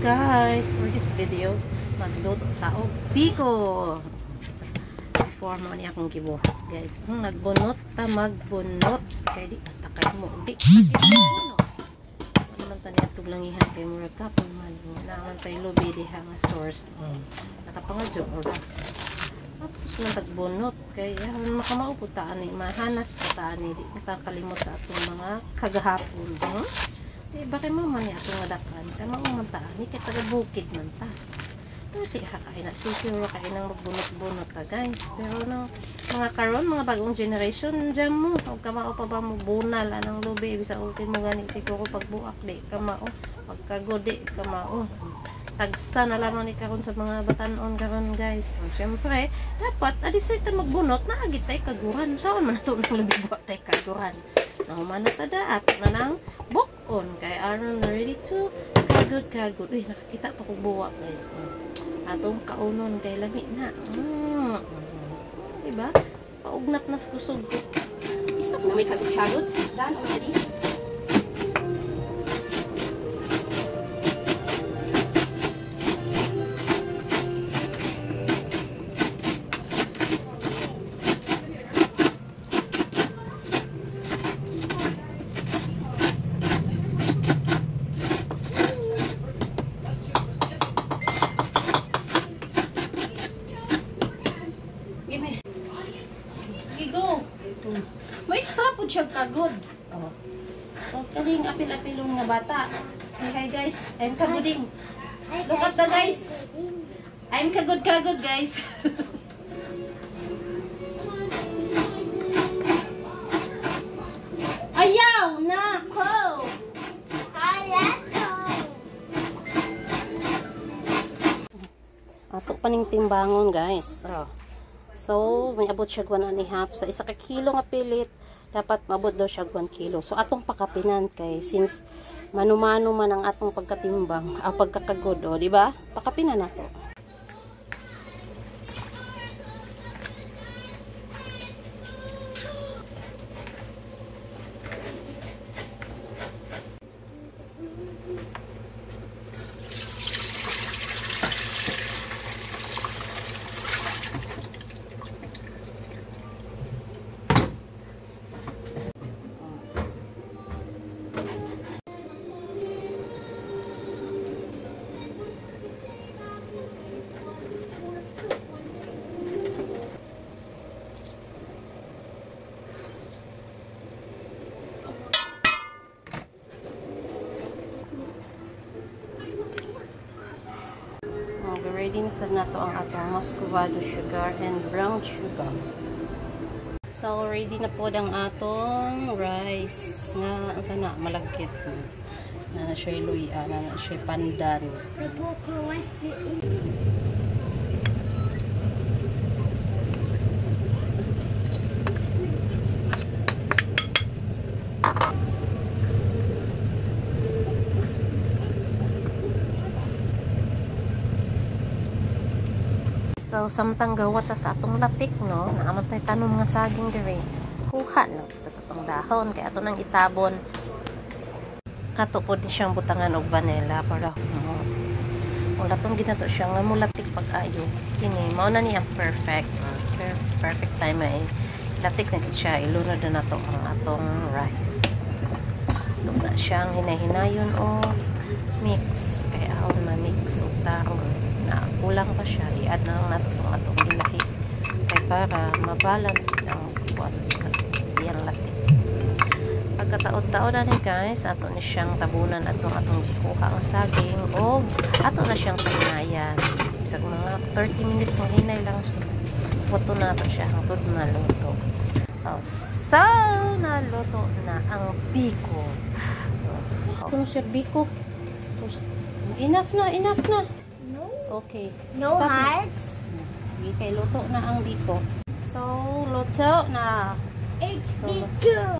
guys, for this video magluto tao biko. Before mo ni akong gibuhat guys, nagbunot ta magbunot kay di takay mo di bunot naman tani atog langihan kay mura kapon man naman tay lubi diha nga source nakapangadyo ora tapos nang tagbunot kay makamao po ta ani mahanas ta ani di nakakalimot sa atong mga kagahapon diba kay mama niya atong ngadakan kay maumanta ni kay taga bukid man ta dati kakain na siguro kain ng magbunot-bunot ta guys pero nang mga karon mga bagong generation dyan mo huwag kamao pa ba mo bunal anang lubi bisa ultin mo gani siguro pagbuak di kamao pagkagodi kamao tagsa na lamang ni karon sa mga batanon karon guys so, syempre dapat adisert ta magbunot na agit tay kaguran saan man nato nang lubi buak tay kaguran nahuman na tada at nanang bukon kay aron ready to kagod uy nakakita pa ko buwak guys atong kaunon kay lami na diba paugnat na sa kusog stop na may kagod dan already may extra po siya kagod. So, kaling apil-apilong nga bata. Say hi guys. I'm kagoding. Look at the guys. I'm kagod guys. Ayaw na ko. Ato paning timbangon guys. So, may abot siya 1.5 sa isa ka kilo nga pilit. Dapat mabot daw siya 1 kilo. So, atong pakapinan kay since manumano man ang atong pagkatimbang, pagkakagod, di ba? Pakapinan nato. Ready na sa nato ang atong muscovado sugar and brown sugar. So ready na po ang atong rice nga sana malagkit na siya luya na siya pandan. So, samtang gawat sa atong latik, no? Naaman tayo tanom nga saging diri. Kuha lang sa atong dahon. Kaya ato nang itabon. Ato po din siyang butangan og vanilla para wala tong ginato siya nga mulatik pag-ayo. Kini, mao na niya perfect. Perfect time ay latik na siya. Ilunod na nato ang atong rice. Ito na siyang hinay-hinayon o mix. Kaya ako na mix o tarong. Kulang pa siya, i-add na lang natin itong atong bilahi kaya para mabalance ang buwan sa iyang latik. Pagkataon-taon na ni guys, ato na siyang tabunan atong gikuha ang saging o ato na siyang tanayan sa mga 30 minutes ng hinay lang siya. Puto na ito siya hangtod na luto. So, naluto na ang biko. Kung siya biko, enough na. Okay. No hearts. Sige, kay luto na ang biko. So, luto na. It's biko.